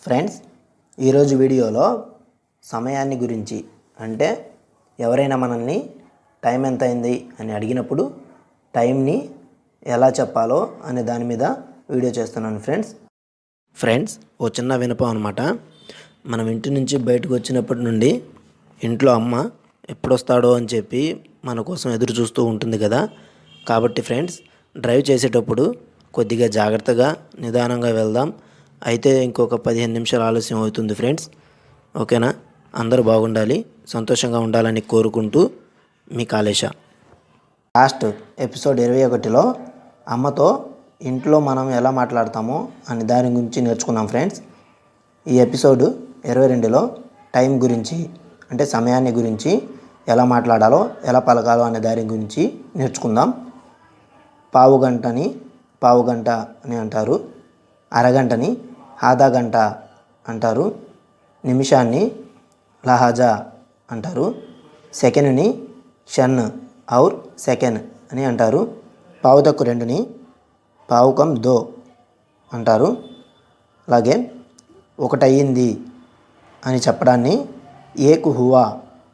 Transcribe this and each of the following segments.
Friends, ఈరోజు వీడియోలో సమయాన్ని గురించి, అంటే ఎవరైనా మనల్ని టైం ఎంత అయింది అని అడిగినప్పుడు టైంని ఎలా చెప్పాలో అనే దాని మీద వీడియో చేస్తున్నాను. ఫ్రెండ్స్ ఓ చిన్న వినపం అనమాట. మనం ఇంటి నుంచి బయటకు వచ్చినప్పటి నుండి ఇంట్లో అమ్మ ఎప్పుడు వస్తాడో అని చెప్పి మన కోసం ఎదురు చూస్తూ ఉంటుంది కదా. కాబట్టి ఫ్రెండ్స్, డ్రైవ్ చేసేటప్పుడు కొద్దిగా జాగ్రత్తగా నిదానంగా వెళ్దాం. అయితే ఇంకొక 15 నిమిషాలు ఆలస్యం అవుతుంది ఫ్రెండ్స్. ఓకేనా? అందరూ బాగుండాలి, సంతోషంగా ఉండాలని కోరుకుంటూ మీ కాళేశ. లాస్ట్ ఎపిసోడ్ 21లో అమ్మతో ఇంట్లో మనం ఎలా మాట్లాడతామో అని దాని గురించి నేర్చుకున్నాం ఫ్రెండ్స్. ఈ ఎపిసోడ్ 22లో టైం గురించి, అంటే సమయాన్ని గురించి, ఎలా మాట్లాడాలో ఎలా పలకాలో అనే దాని గురించి నేర్చుకుందాం. పావుగంటని పావుగంట అని అంటారు, అరగంటని ఆధా గంట అంటారు, నిమిషాన్ని లహజా అంటారు, సెకండ్ని షన్ ఔర్ సెకండ్ అని అంటారు, పావుతక్కు 2ని పావుకం దో అంటారు. అలాగే ఒకటయ్యింది అని చెప్పడాన్ని ఏక్ హువా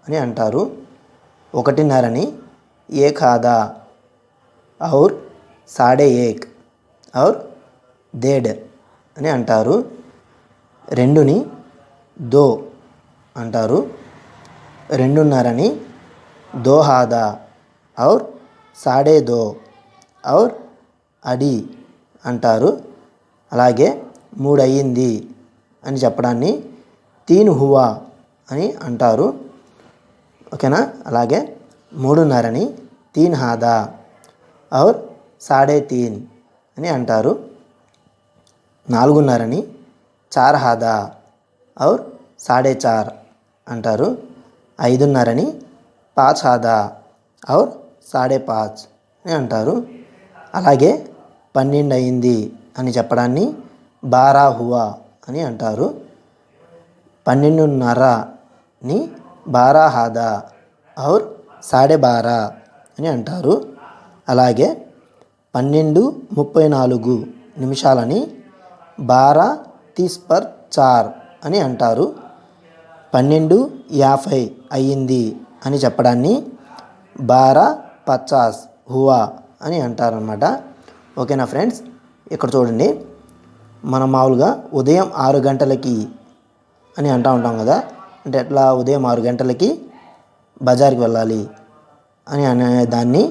అని అంటారు, 1:30ని ఏక్ ఆధా ఔర్ సాడే ఏక్ ఔర్ డేఢ్ అని అంటారు, 2ని దో అంటారు, 2:30ని దో ఆధా ఔర్ సాడే దో ఔర్ అడి అంటారు. అలాగే 3 అయ్యింది అని చెప్పడాన్ని తీన్ హువా అని అంటారు. ఓకేనా? అలాగే 3:30ని తీన్ ఆధా ఔర్ సాడే తీన్ అని అంటారు, 4:30ని చార్ ఆధా ఔర్ సాడే చార్ అంటారు, 5:30ని పాచ్ ఆధా ఔర్ సాడే పాచ్ అని అంటారు. అలాగే 12 అయింది అని చెప్పడాన్ని బారా హువా అని అంటారు, 12:30ని బారా ఆధా ఔర్ సాడే బారా అని అంటారు. అలాగే 12:34 నిమిషాలని బారా తీస్ పర్ చార్ అని అంటారు, 12:50 అయ్యింది అని చెప్పడాన్ని బారా పచాస్ హువా అని అంటారనమాట. ఓకేనా ఫ్రెండ్స్? ఇక్కడ చూడండి, మనం మామూలుగా ఉదయం 6 గంటలకి అని అంటూ ఉంటాం కదా. అంటే ఎట్లా? ఉదయం 6 గంటలకి బజార్కి వెళ్ళాలి అని అనే దాన్ని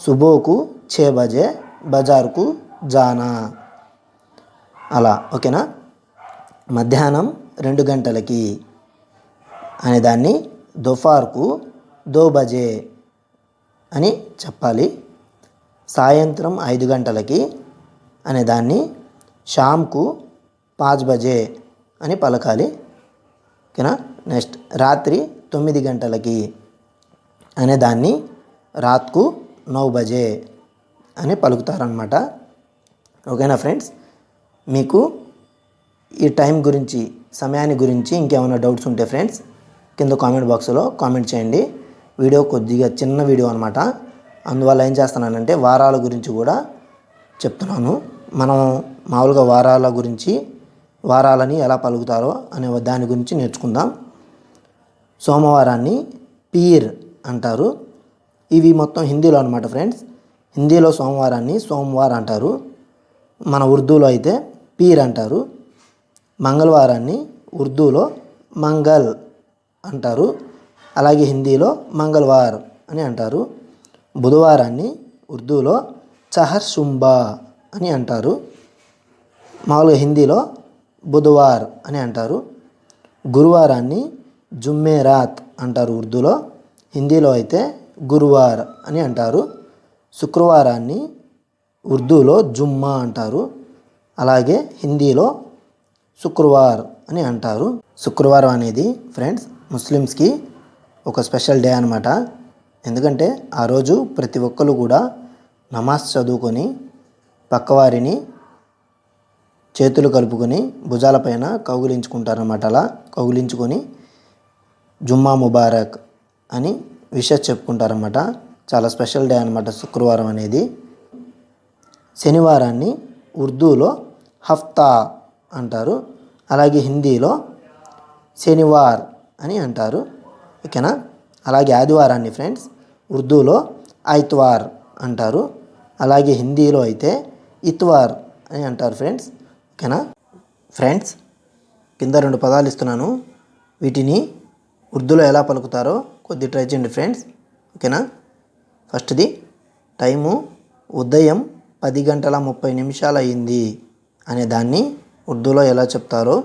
సుబోకు 6 బజే బజార్కు జానా అలా. ఓకేనా? మధ్యాహ్నం 2 గంటలకి అనే దాన్ని దోఫార్కు 2 బజే అని చెప్పాలి. సాయంత్రం 5 గంటలకి అనే దాన్ని షామ్కు 5 బజే అని పలకాలి. ఓకేనా? నెక్స్ట్ రాత్రి 9 గంటలకి అనే దాన్ని రాత్కు 9 బజే అని పలుకుతారనమాట. ఓకేనా ఫ్రెండ్స్? మీకు ఈ టైం గురించి, సమయాన్ని గురించి ఇంకేమైనా డౌట్స్ ఉంటే ఫ్రెండ్స్ కింద కామెంట్ బాక్స్లో కామెంట్ చేయండి. వీడియో కొద్దిగా చిన్న వీడియో అనమాట, అందువల్ల ఏం చేస్తున్నానంటే వారాల గురించి కూడా చెప్తున్నాను. మనం మామూలుగా వారాల గురించి, వారాలని ఎలా పలుకుతారో అనే దాని గురించి నేర్చుకుందాం. సోమవారాన్ని పీర్ అంటారు. ఇవి మొత్తం హిందీలో అనమాట ఫ్రెండ్స్. హిందీలో సోమవారాన్ని సోమవార్ అంటారు, మన ఉర్దూలో అయితే పీర్ అంటారు. మంగళవారాన్ని ఉర్దూలో మంగల్ అంటారు, అలాగే హిందీలో మంగళవార్ అని అంటారు. బుధవారాన్ని ఉర్దూలో చహర్ శుంబా అని అంటారు, మామూలుగా హిందీలో బుధవార్ అని అంటారు. గురువారాన్ని జుమ్మేరాత్ అంటారు ఉర్దూలో, హిందీలో అయితే గురువార్ అని అంటారు. శుక్రవారాన్ని ఉర్దూలో జుమ్మా అంటారు, అలాగే హిందీలో శుక్రవార్ అని అంటారు. శుక్రవారం అనేది ఫ్రెండ్స్ ముస్లిమ్స్కి ఒక స్పెషల్ డే అనమాట. ఎందుకంటే ఆ రోజు ప్రతి ఒక్కరు కూడా నమాజ్ చదువుకొని పక్కవారిని చేతులు కలుపుకొని భుజాలపైన కౌగిలించుకుంటారన్నమాట. అలా కౌగిలించుకొని జుమ్మా ముబారక్ అని విషెస్ చెప్పుకుంటారన్నమాట. చాలా స్పెషల్ డే అనమాట శుక్రవారం అనేది. శనివారాన్ని ఉర్దూలో హఫ్తా అంటారు, అలాగే హిందీలో శనివార్ అని అంటారు. ఓకేనా. అలాగే ఆదివారాన్ని ఫ్రెండ్స్ ఉర్దూలో ఐత్వార్ అంటారు. అలాగే హిందీలో అయితే ఇత్వార్ అని అంటారు ఫ్రెండ్స్. ఓకేనా ఫ్రెండ్స్, కింద 2 పదాలు ఇస్తున్నాను. వీటిని ఉర్దూలో ఎలా పలుకుతారో కొద్ది ట్రై చేయండి ఫ్రెండ్స్. ఓకేనా. ఫస్ట్ది టైము ఉదయం 10:30 అయింది అనే దాన్ని ఉర్దూలో ఎలా చెప్తారో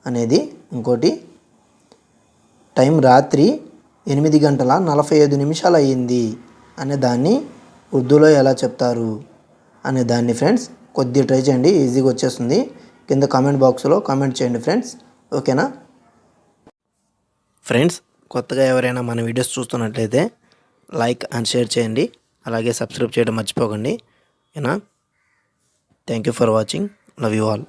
అనేది. ఇంకోటి టైం రాత్రి 8:45 అయ్యింది అనే దాన్ని ఉర్దూలో ఎలా చెప్తారు అనే దాన్ని ఫ్రెండ్స్ కొద్దిగా ట్రై చేయండి, ఈజీగా వచ్చేస్తుంది. కింద కామెంట్ బాక్స్లో కామెంట్ చేయండి ఫ్రెండ్స్. ఓకేనా ఫ్రెండ్స్, కొత్తగా ఎవరైనా మన వీడియోస్ చూస్తున్నట్లయితే లైక్ అండ్ షేర్ చేయండి. అలాగే సబ్స్క్రైబ్ చేయడం మర్చిపోకండి. ఓకేనా. Thank you for watching. Love you all.